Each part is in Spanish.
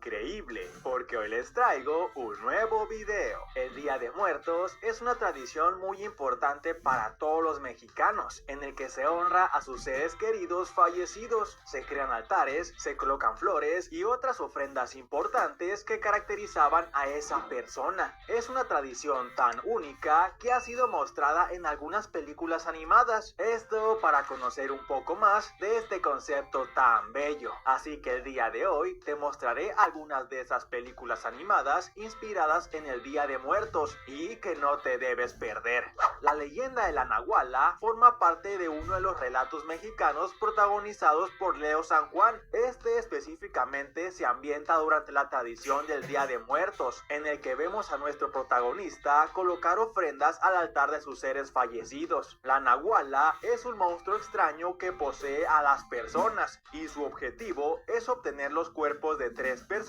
increíble, porque hoy les traigo un nuevo video. El Día de Muertos es una tradición muy importante para todos los mexicanos, en el que se honra a sus seres queridos fallecidos. Se crean altares, se colocan flores y otras ofrendas importantes que caracterizaban a esa persona. Es una tradición tan única que ha sido mostrada en algunas películas animadas. Esto para conocer un poco más de este concepto tan bello. Así que el día de hoy te mostraré algunas de esas películas animadas inspiradas en el Día de Muertos y que no te debes perder. La leyenda de la Nahuala forma parte de uno de los relatos mexicanos protagonizados por Leo San Juan. Este específicamente se ambienta durante la tradición del Día de Muertos, en el que vemos a nuestro protagonista colocar ofrendas al altar de sus seres fallecidos. La Nahuala es un monstruo extraño que posee a las personas y su objetivo es obtener los cuerpos de 3 personas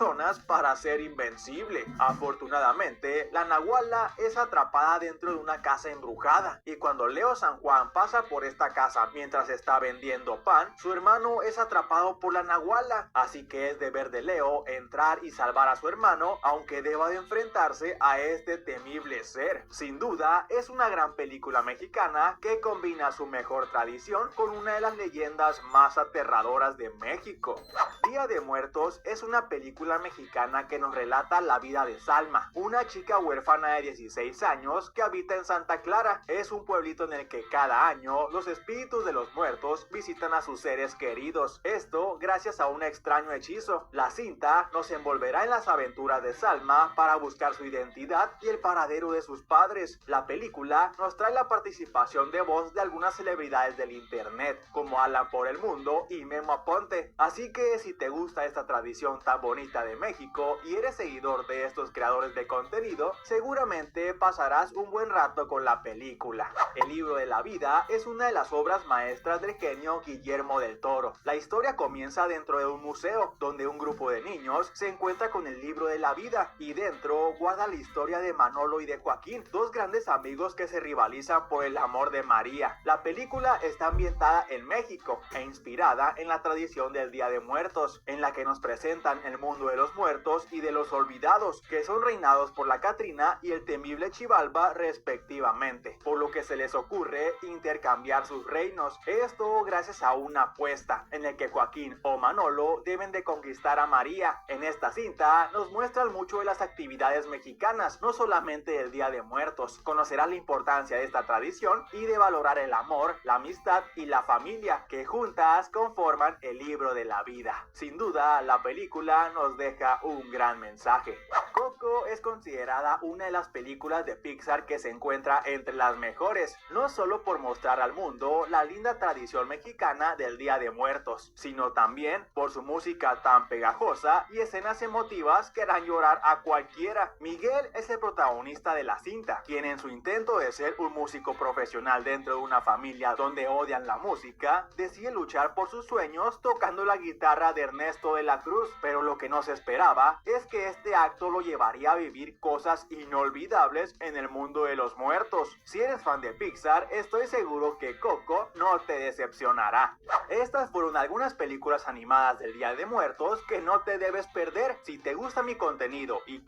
para ser invencible. Afortunadamente, la Nahuala es atrapada dentro de una casa embrujada y cuando Leo San Juan pasa por esta casa mientras está vendiendo pan, su hermano es atrapado por la Nahuala, así que es deber de Leo entrar y salvar a su hermano, aunque deba de enfrentarse a este temible ser. Sin duda, es una gran película mexicana que combina su mejor tradición con una de las leyendas más aterradoras de México. Día de Muertos es una película mexicana que nos relata la vida de Salma, una chica huérfana de 16 años que habita en Santa Clara. Es un pueblito en el que cada año los espíritus de los muertos visitan a sus seres queridos. Esto gracias a un extraño hechizo. La cinta nos envolverá en las aventuras de Salma para buscar su identidad y el paradero de sus padres. La película nos trae la participación de voz de algunas celebridades del internet, como Alan por el Mundo y Memo Aponte. Así que si te gusta esta tradición tan bonita de México y eres seguidor de estos creadores de contenido, seguramente pasarás un buen rato con la película. El libro de la vida es una de las obras maestras del genio Guillermo del Toro. La historia comienza dentro de un museo, donde un grupo de niños se encuentra con el libro de la vida y dentro guarda la historia de Manolo y de Joaquín, dos grandes amigos que se rivalizan por el amor de María. La película está ambientada en México e inspirada en la tradición del Día de Muertos, en la que nos presentan el mundo de los muertos y de los olvidados, que son reinados por la Catrina y el temible Xibalba respectivamente, por lo que se les ocurre intercambiar sus reinos. Esto gracias a una apuesta, en el que Joaquín o Manolo deben de conquistar a María. En esta cinta nos muestran mucho de las actividades mexicanas, no solamente del Día de Muertos. Conocerás la importancia de esta tradición y de valorar el amor, la amistad y la familia, que juntas conforman el libro de la vida. Sin duda, la película nos deja un gran mensaje. Coco es considerada una de las películas de Pixar que se encuentra entre las mejores, no solo por mostrar al mundo la linda tradición mexicana del Día de Muertos, sino también por su música tan pegajosa y escenas emotivas que harán llorar a cualquiera. Miguel es el protagonista de la cinta, quien en su intento de ser un músico profesional dentro de una familia donde odian la música, decide luchar por sus sueños tocando la guitarra de Ernesto de la Cruz, pero lo que no se esperaba es que este acto lo llevaría a vivir cosas inolvidables en el mundo de los muertos. Si eres fan de Pixar, estoy seguro que Coco no te decepcionará. Estas fueron algunas películas animadas del Día de Muertos que no te debes perder. Si te gusta mi contenido y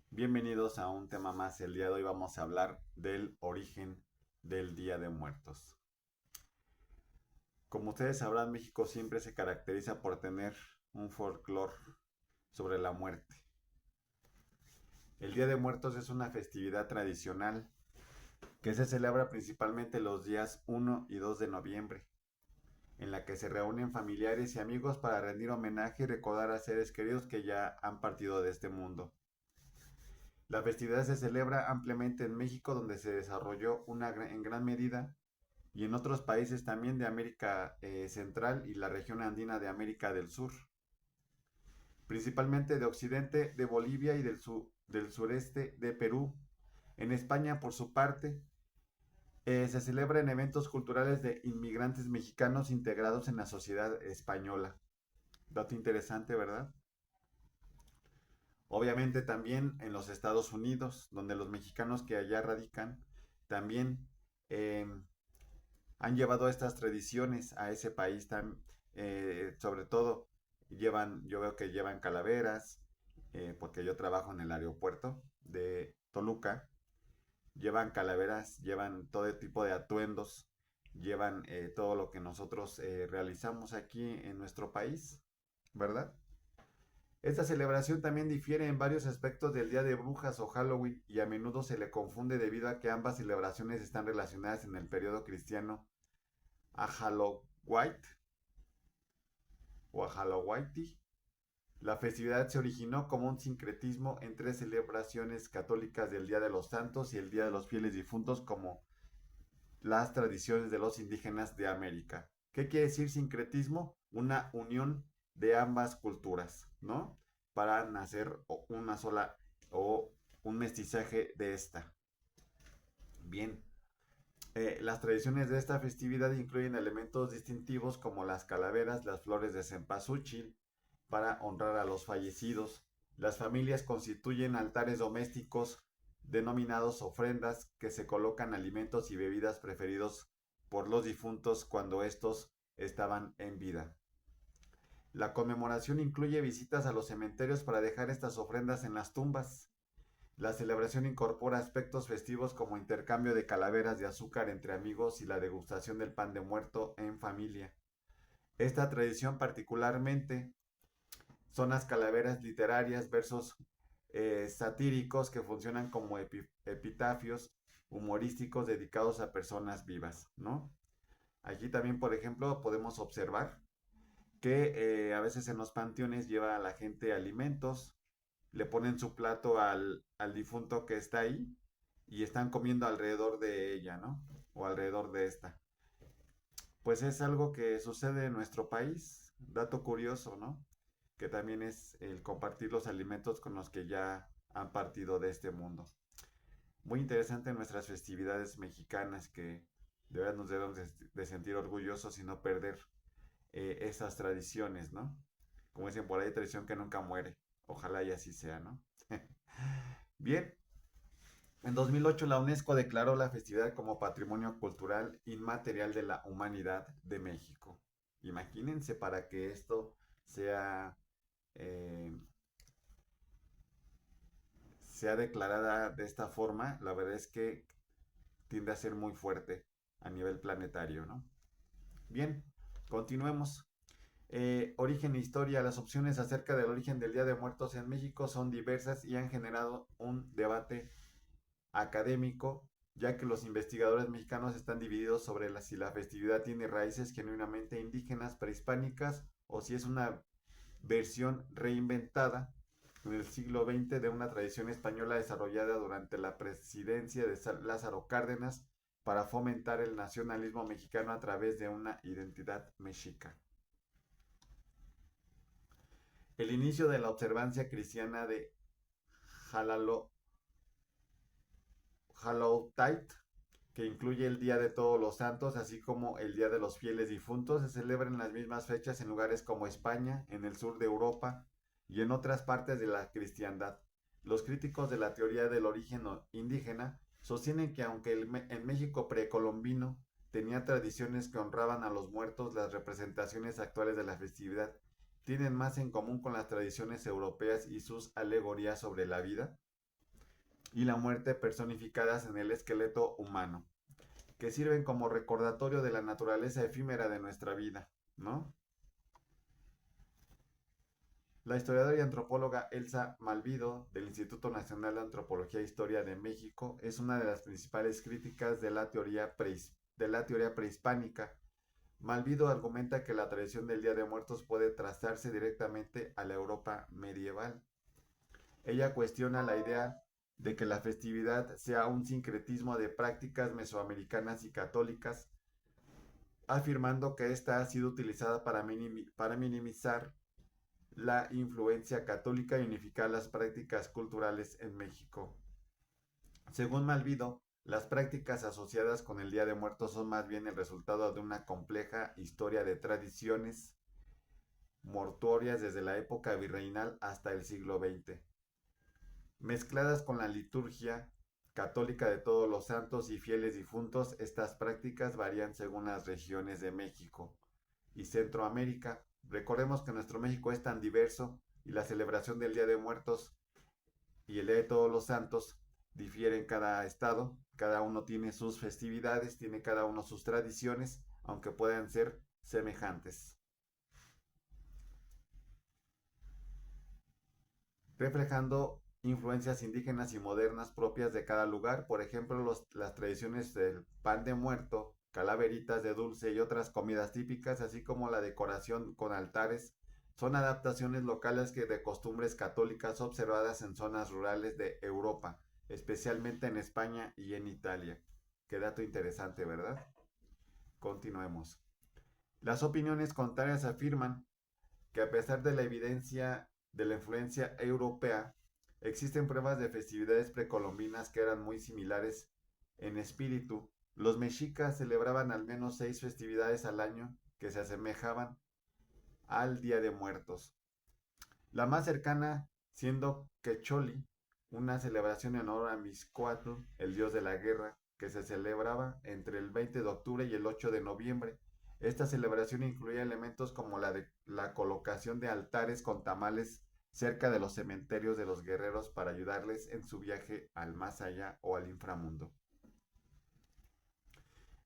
Bienvenidos a un tema más. El día de hoy vamos a hablar del origen del Día de Muertos. Como ustedes sabrán, México siempre se caracteriza por tener un folclore sobre la muerte. El Día de Muertos es una festividad tradicional que se celebra principalmente los días 1 y 2 de noviembre, en la que se reúnen familiares y amigos para rendir homenaje y recordar a seres queridos que ya han partido de este mundo. La festividad se celebra ampliamente en México, donde se desarrolló en gran medida, y en otros países también de América Central y la región andina de América del Sur, principalmente de Occidente, de Bolivia y del sureste de Perú. En España, por su parte, se celebra en eventos culturales de inmigrantes mexicanos integrados en la sociedad española. Dato interesante, ¿verdad? Obviamente también en los Estados Unidos, donde los mexicanos que allá radican también eh, han llevado estas tradiciones a ese país, sobre todo yo veo que llevan calaveras, porque yo trabajo en el aeropuerto de Toluca. Llevan calaveras, llevan todo tipo de atuendos, llevan todo lo que nosotros realizamos aquí en nuestro país, ¿verdad? Esta celebración también difiere en varios aspectos del Día de Brujas o Halloween y a menudo se le confunde debido a que ambas celebraciones están relacionadas en el periodo cristiano a Halloween o a Halloween. La festividad se originó como un sincretismo entre celebraciones católicas del Día de los Santos y el Día de los Fieles Difuntos como las tradiciones de los indígenas de América. ¿Qué quiere decir sincretismo? Una unión de ambas culturas, ¿no? Para nacer una sola o un mestizaje de esta. Bien, las tradiciones de esta festividad incluyen elementos distintivos como las calaveras, las flores de cempasúchil para honrar a los fallecidos. Las familias constituyen altares domésticos denominados ofrendas que se colocan alimentos y bebidas preferidos por los difuntos cuando estos estaban en vida. La conmemoración incluye visitas a los cementerios para dejar estas ofrendas en las tumbas. La celebración incorpora aspectos festivos como intercambio de calaveras de azúcar entre amigos y la degustación del pan de muerto en familia. Esta tradición particularmente son las calaveras literarias, versos satíricos que funcionan como epitafios humorísticos dedicados a personas vivas, ¿no? Aquí también, por ejemplo, podemos observar que a veces en los panteones lleva a la gente alimentos, le ponen su plato al difunto que está ahí y están comiendo alrededor de ella, ¿no? O alrededor de esta. Pues es algo que sucede en nuestro país, dato curioso, ¿no? Que también es el compartir los alimentos con los que ya han partido de este mundo. Muy interesante nuestras festividades mexicanas que de verdad nos debemos de sentir orgullosos y no perder esas tradiciones, ¿no? Como dicen por ahí, tradición que nunca muere. Ojalá y así sea, ¿no? Bien, en 2008 la UNESCO declaró la festividad como Patrimonio Cultural Inmaterial de la Humanidad de México. Imagínense para que esto sea, eh, sea declarada de esta forma, la verdad es que tiende a ser muy fuerte a nivel planetario, ¿no? Bien, continuemos. Origen e historia. Las opciones acerca del origen del Día de Muertos en México son diversas y han generado un debate académico, ya que los investigadores mexicanos están divididos sobre si la festividad tiene raíces genuinamente indígenas, prehispánicas, o si es una versión reinventada en el siglo XX de una tradición española desarrollada durante la presidencia de Lázaro Cárdenas para fomentar el nacionalismo mexicano a través de una identidad mexica. El inicio de la observancia cristiana de Hallowtide, que incluye el Día de Todos los Santos, así como el Día de los Fieles Difuntos, se celebra en las mismas fechas en lugares como España, en el sur de Europa y en otras partes de la cristiandad. Los críticos de la teoría del origen indígena sostienen que aunque en México precolombino tenía tradiciones que honraban a los muertos, las representaciones actuales de la festividad tienen más en común con las tradiciones europeas y sus alegorías sobre la vida y la muerte personificadas en el esqueleto humano, que sirven como recordatorio de la naturaleza efímera de nuestra vida, ¿no? La historiadora y antropóloga Elsa Malvido, del Instituto Nacional de Antropología e Historia de México, es una de las principales críticas de la teoría prehispánica. Malvido argumenta que la tradición del Día de Muertos puede trazarse directamente a la Europa medieval. Ella cuestiona la idea de que la festividad sea un sincretismo de prácticas mesoamericanas y católicas, afirmando que esta ha sido utilizada para minimizar la influencia católica y unificar las prácticas culturales en México. Según Malvido, las prácticas asociadas con el Día de Muertos son más bien el resultado de una compleja historia de tradiciones mortuorias desde la época virreinal hasta el siglo XX, mezcladas con la liturgia católica de todos los santos y fieles difuntos. Estas prácticas varían según las regiones de México y Centroamérica, Recordemos que nuestro México es tan diverso y la celebración del Día de Muertos y el Día de Todos los Santos difiere en cada estado. Cada uno tiene sus festividades, tiene cada uno sus tradiciones, aunque puedan ser semejantes. Reflejando influencias indígenas y modernas propias de cada lugar, por ejemplo, las tradiciones del pan de muerto, calaveritas de dulce y otras comidas típicas, así como la decoración con altares, son adaptaciones locales de costumbres católicas observadas en zonas rurales de Europa, especialmente en España y en Italia. Qué dato interesante, ¿verdad? Continuemos. Las opiniones contrarias afirman que a pesar de la evidencia de la influencia europea, existen pruebas de festividades precolombinas que eran muy similares en espíritu. Los mexicas celebraban al menos 6 festividades al año que se asemejaban al Día de Muertos. La más cercana siendo Quecholi, una celebración en honor a Mixcoatl, el dios de la guerra, que se celebraba entre el 20 de octubre y el 8 de noviembre. Esta celebración incluía elementos como la colocación de altares con tamales cerca de los cementerios de los guerreros para ayudarles en su viaje al más allá o al inframundo.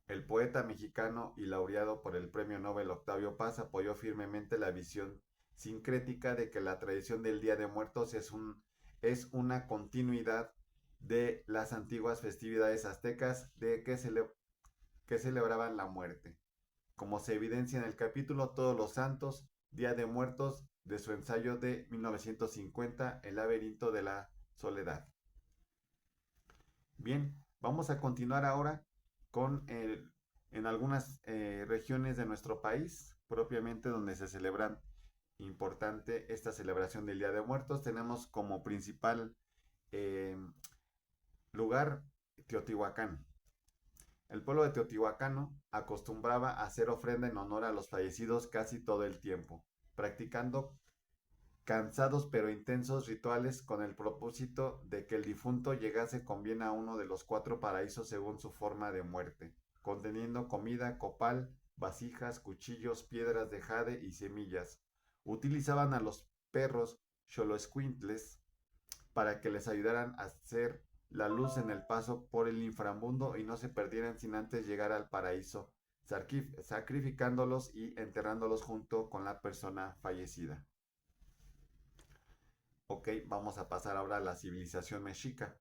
El poeta mexicano y laureado por el Premio Nobel Octavio Paz apoyó firmemente la visión sincrética de que la tradición del Día de Muertos es una continuidad de las antiguas festividades aztecas que celebraban la muerte, como se evidencia en el capítulo Todos los Santos, Día de Muertos, de su ensayo de 1950, El laberinto de la soledad. Bien, vamos a continuar ahora con en algunas regiones de nuestro país, propiamente donde se celebran importante esta celebración del Día de Muertos. Tenemos como principal eh, lugar Teotihuacán. El pueblo de Teotihuacano acostumbraba a hacer ofrenda en honor a los fallecidos casi todo el tiempo, practicando cansados pero intensos rituales con el propósito de que el difunto llegase con bien a uno de los 4 paraísos según su forma de muerte, conteniendo comida, copal, vasijas, cuchillos, piedras de jade y semillas. Utilizaban a los perros xoloescuintles para que les ayudaran a hacer la luz en el paso por el inframundo y no se perdieran sin antes llegar al paraíso, sacrificándolos y enterrándolos junto con la persona fallecida. Ok, vamos a pasar ahora a la civilización mexica.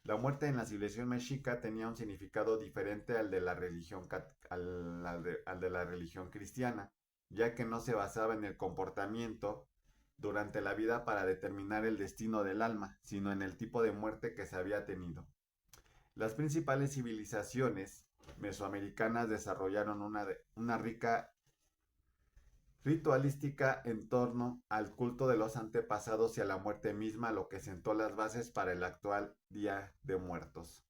La muerte en la civilización mexica tenía un significado diferente al de la religión, al de la religión cristiana, ya que no se basaba en el comportamiento durante la vida para determinar el destino del alma, sino en el tipo de muerte que se había tenido. Las principales civilizaciones mesoamericanas desarrollaron una rica ritualística en torno al culto de los antepasados y a la muerte misma, lo que sentó las bases para el actual Día de Muertos.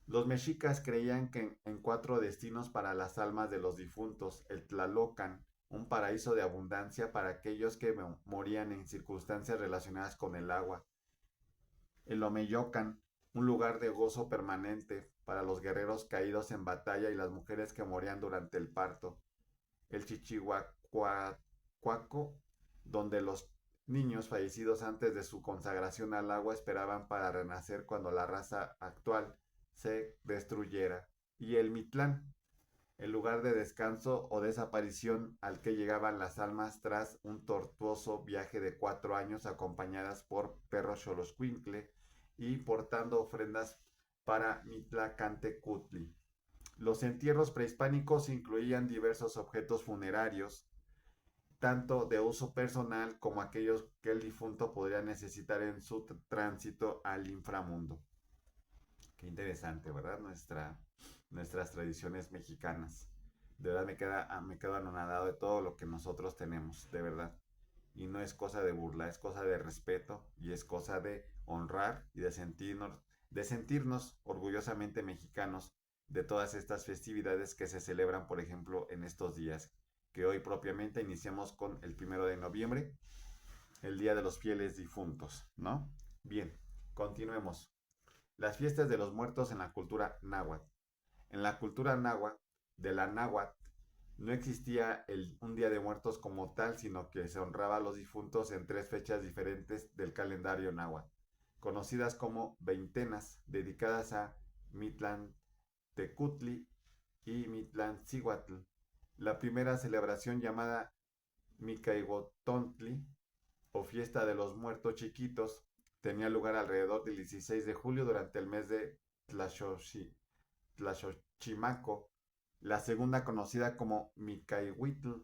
Los mexicas creían que en 4 destinos para las almas de los difuntos: el Tlalocan, un paraíso de abundancia para aquellos que morían en circunstancias relacionadas con el agua; el Omeyocan, un lugar de gozo permanente para los guerreros caídos en batalla y las mujeres que morían durante el parto; el Chichihuacuaco, donde los niños fallecidos antes de su consagración al agua esperaban para renacer cuando la raza actual se destruyera; y el Mitlán, el lugar de descanso o desaparición al que llegaban las almas tras un tortuoso viaje de 4 años acompañadas por perros xoloscuincle y portando ofrendas para Mitlacantecutli. Los entierros prehispánicos incluían diversos objetos funerarios, tanto de uso personal como aquellos que el difunto podría necesitar en su tránsito al inframundo. Qué interesante, ¿verdad? Nuestras tradiciones mexicanas. De verdad me quedo anonadado de todo lo que nosotros tenemos, de verdad. Y no es cosa de burla, es cosa de respeto y es cosa de honrar y de sentirnos orgullosamente mexicanos de todas estas festividades que se celebran, por ejemplo, en estos días, que hoy propiamente iniciamos con el 1 de noviembre, el Día de los Fieles Difuntos, ¿no? Bien, continuemos. Las fiestas de los muertos en la cultura náhuatl. En la cultura náhuatl, de la náhuatl, No existía un Día de Muertos como tal, sino que se honraba a los difuntos en 3 fechas diferentes del calendario náhuatl, conocidas como veintenas, dedicadas a Mitlantecutli y Mitlantzihuatl. La primera celebración, llamada Micahuitontli, o fiesta de los muertos chiquitos, tenía lugar alrededor del 16 de julio durante el mes de Tlaxochimaco. La segunda, conocida como Micahuitl,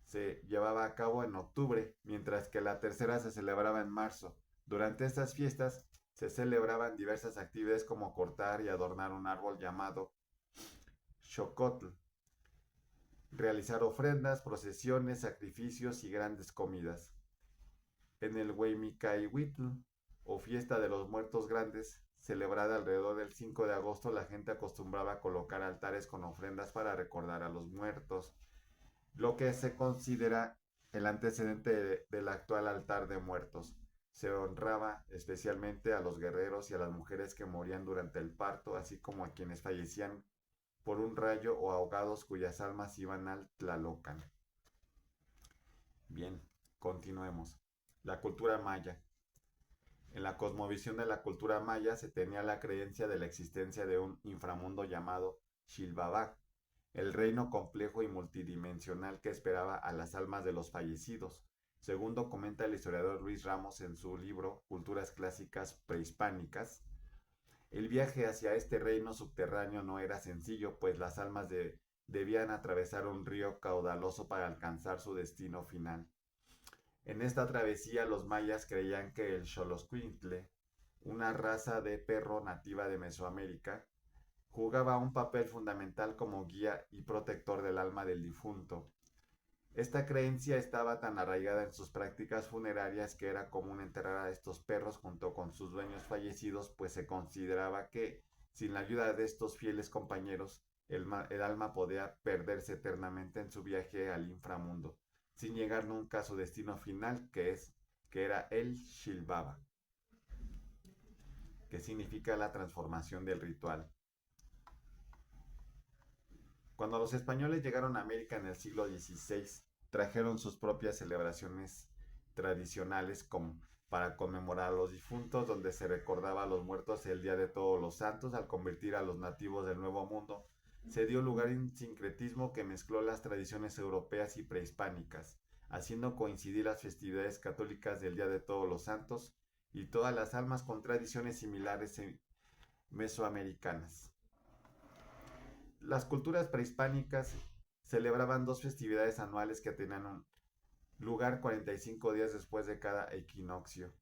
se llevaba a cabo en octubre, mientras que la tercera se celebraba en marzo. Durante estas fiestas se celebraban diversas actividades como cortar y adornar un árbol llamado Xocotl, realizar ofrendas, procesiones, sacrificios y grandes comidas. En el Hueymicahuitl, o fiesta de los muertos grandes, celebrada alrededor del 5 de agosto, la gente acostumbraba a colocar altares con ofrendas para recordar a los muertos, lo que se considera el antecedente del actual altar de muertos. Se honraba especialmente a los guerreros y a las mujeres que morían durante el parto, así como a quienes fallecían por un rayo o ahogados cuyas almas iban al Tlalocan. Bien, continuemos. La cultura maya. En la cosmovisión de la cultura maya se tenía la creencia de la existencia de un inframundo llamado Xilbabac, el reino complejo y multidimensional que esperaba a las almas de los fallecidos, según documenta el historiador Luis Ramos en su libro Culturas Clásicas Prehispánicas. El viaje hacia este reino subterráneo no era sencillo, pues las almas debían atravesar un río caudaloso para alcanzar su destino final. En esta travesía los mayas creían que el Xoloscuintle, una raza de perro nativa de Mesoamérica, jugaba un papel fundamental como guía y protector del alma del difunto. Esta creencia estaba tan arraigada en sus prácticas funerarias que era común enterrar a estos perros junto con sus dueños fallecidos, pues se consideraba que, sin la ayuda de estos fieles compañeros, el alma podía perderse eternamente en su viaje al inframundo, sin llegar nunca a su destino final, que era el Xilbaba, que significa la transformación del ritual. Cuando los españoles llegaron a América en el siglo XVI, trajeron sus propias celebraciones tradicionales para conmemorar a los difuntos, donde se recordaba a los muertos el Día de Todos los Santos. Al convertir a los nativos del Nuevo Mundo, se dio lugar a un sincretismo que mezcló las tradiciones europeas y prehispánicas, haciendo coincidir las festividades católicas del Día de Todos los Santos y todas las almas con tradiciones similares mesoamericanas. Las culturas prehispánicas celebraban 2 festividades anuales que tenían lugar 45 días después de cada equinoccio.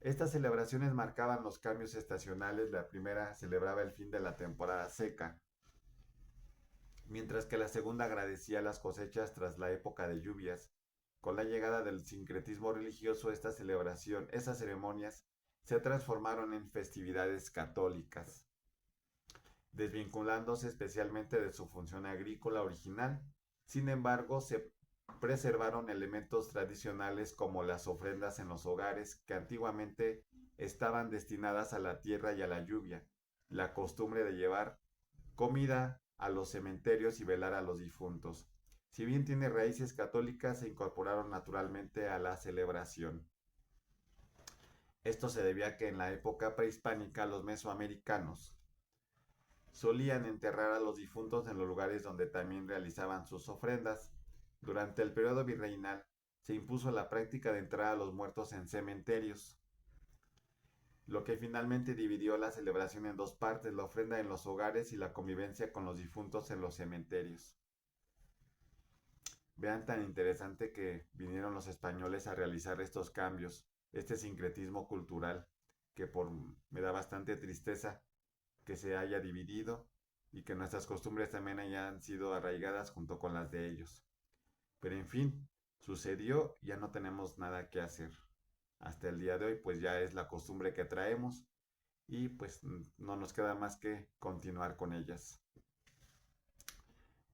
Estas celebraciones marcaban los cambios estacionales. La primera celebraba el fin de la temporada seca, mientras que la segunda agradecía las cosechas tras la época de lluvias. Con la llegada del sincretismo religioso, esas ceremonias se transformaron en festividades católicas, desvinculándose especialmente de su función agrícola original. Sin embargo, se preservaron elementos tradicionales como las ofrendas en los hogares, que antiguamente estaban destinadas a la tierra y a la lluvia, la costumbre de llevar comida a los cementerios y velar a los difuntos. Si bien tiene raíces católicas, se incorporaron naturalmente a la celebración. Esto se debía a que en la época prehispánica los mesoamericanos solían enterrar a los difuntos en los lugares donde también realizaban sus ofrendas. Durante el periodo virreinal se impuso la práctica de enterrar a los muertos en cementerios, lo que finalmente dividió la celebración en 2 partes: la ofrenda en los hogares y la convivencia con los difuntos en los cementerios. Vean tan interesante que vinieron los españoles a realizar estos cambios, este sincretismo cultural, que me da bastante tristeza que se haya dividido y que nuestras costumbres también hayan sido arraigadas junto con las de ellos. Pero en fin, sucedió, ya no tenemos nada que hacer. Hasta el día de hoy, pues ya es la costumbre que traemos y pues no nos queda más que continuar con ellas.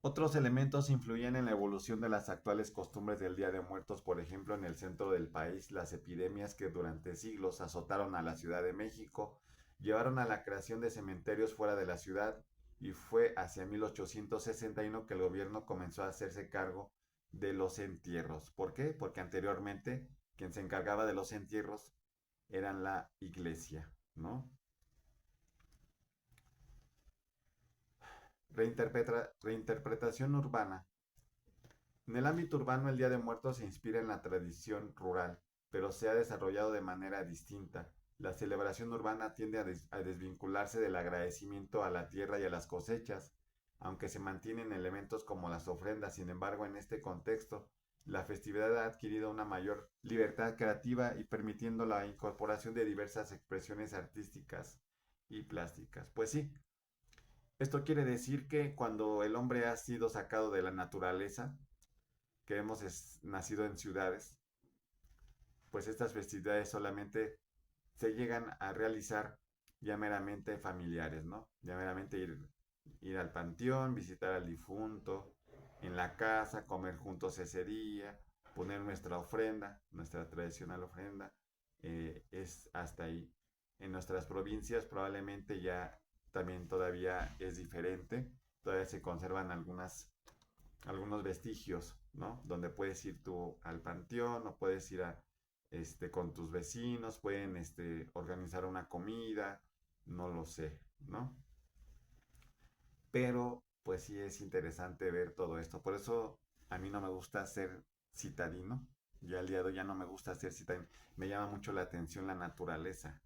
Otros elementos influyen en la evolución de las actuales costumbres del Día de Muertos. Por ejemplo, en el centro del país, las epidemias que durante siglos azotaron a la Ciudad de México llevaron a la creación de cementerios fuera de la ciudad y fue hacia 1861 que el gobierno comenzó a hacerse cargo de los entierros. ¿Por qué? Porque anteriormente quien se encargaba de los entierros era la iglesia, ¿no? Reinterpretación urbana. En el ámbito urbano, el Día de Muertos se inspira en la tradición rural, pero se ha desarrollado de manera distinta. La celebración urbana tiende a desvincularse del agradecimiento a la tierra y a las cosechas, aunque se mantienen elementos como las ofrendas. Sin embargo, en este contexto, la festividad ha adquirido una mayor libertad creativa y permitiendo la incorporación de diversas expresiones artísticas y plásticas. Pues sí, esto quiere decir que cuando el hombre ha sido sacado de la naturaleza, que hemos nacido en ciudades, pues estas festividades solamente se llegan a realizar ya meramente familiares, ¿no? Ya meramente ir al panteón, visitar al difunto, en la casa, comer juntos ese día, poner nuestra ofrenda, nuestra tradicional ofrenda, es hasta ahí. En nuestras provincias probablemente ya también todavía es diferente, todavía se conservan algunos vestigios, ¿no? Donde puedes ir tú al panteón o puedes ir con tus vecinos, pueden organizar una comida, no lo sé, ¿no? Pero pues sí es interesante ver todo esto. Por eso a mí no me gusta ser citadino. Ya al día de hoy ya no me gusta ser citadino. Me llama mucho la atención la naturaleza.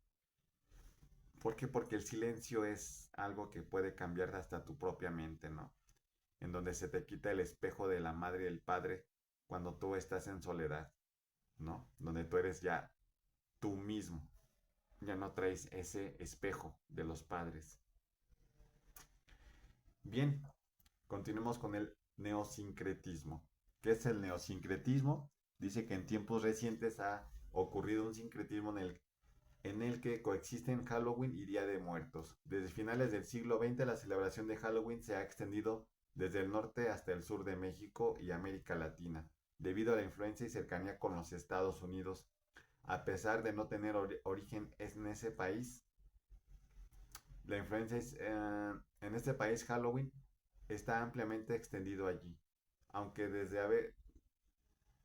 ¿Por qué? Porque el silencio es algo que puede cambiar hasta tu propia mente, ¿no? En donde se te quita el espejo de la madre y el padre cuando tú estás en soledad, ¿no? Donde tú eres ya tú mismo, ya no traes ese espejo de los padres. Bien, continuemos con el neosincretismo. ¿Qué es el neosincretismo? Dice que en tiempos recientes ha ocurrido un sincretismo en el que coexisten Halloween y Día de Muertos. Desde finales del siglo XX la celebración de Halloween se ha extendido desde el norte hasta el sur de México y América Latina, debido a la influencia y cercanía con los Estados Unidos. A pesar de no tener origen en ese país, la influencia en este país Halloween está ampliamente extendido allí. Aunque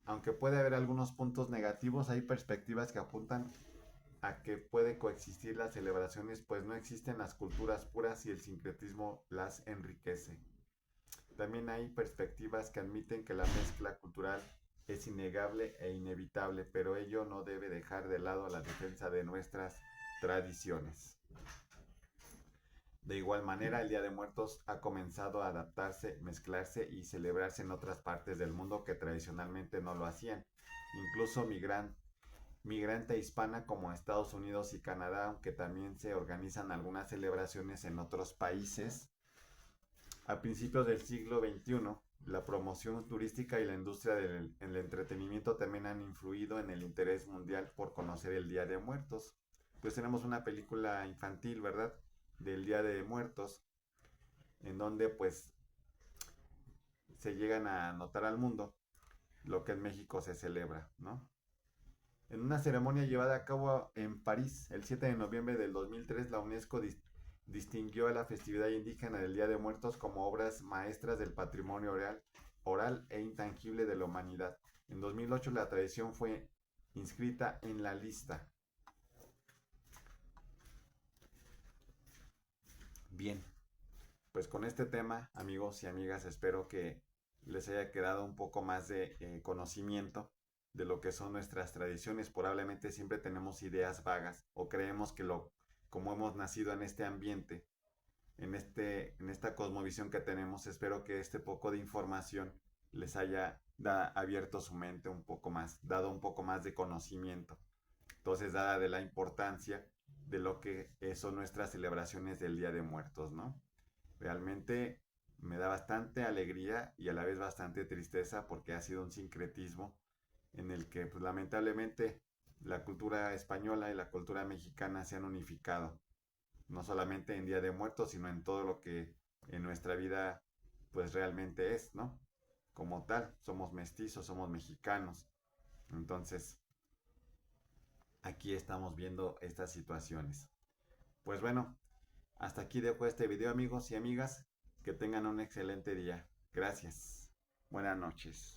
aunque puede haber algunos puntos negativos, hay perspectivas que apuntan a que puede coexistir las celebraciones, pues no existen las culturas puras y el sincretismo las enriquece. También hay perspectivas que admiten que la mezcla cultural es innegable e inevitable, pero ello no debe dejar de lado la defensa de nuestras tradiciones. De igual manera, el Día de Muertos ha comenzado a adaptarse, mezclarse y celebrarse en otras partes del mundo que tradicionalmente no lo hacían. Incluso migrante hispana como Estados Unidos y Canadá, aunque también se organizan algunas celebraciones en otros países. A principios del siglo XXI, la promoción turística y la industria del entretenimiento también han influido en el interés mundial por conocer el Día de Muertos. Pues tenemos una película infantil, ¿verdad? Del Día de Muertos, en donde pues se llegan a notar al mundo lo que en México se celebra, ¿no? En una ceremonia llevada a cabo en París el 7 de noviembre del 2003, la UNESCO distinguió a la festividad indígena del Día de Muertos como obras maestras del patrimonio oral e intangible de la humanidad. En 2008 la tradición fue inscrita en la lista. Bien, pues con este tema, amigos y amigas, espero que les haya quedado un poco más de conocimiento de lo que son nuestras tradiciones. Probablemente siempre tenemos ideas vagas o creemos que como hemos nacido en este ambiente, en esta cosmovisión que tenemos, espero que este poco de información les haya abierto su mente un poco más, dado un poco más de conocimiento. Entonces, dada de la importancia de lo que son nuestras celebraciones del Día de Muertos, ¿no? Realmente me da bastante alegría y a la vez bastante tristeza porque ha sido un sincretismo en el que pues, lamentablemente la cultura española y la cultura mexicana se han unificado, no solamente en Día de Muertos, sino en todo lo que en nuestra vida pues realmente es, ¿no? Como tal, somos mestizos, somos mexicanos. Entonces, aquí estamos viendo estas situaciones. Pues bueno, Hasta aquí dejo este video, amigos y amigas. Que tengan un excelente día. Gracias. Buenas noches.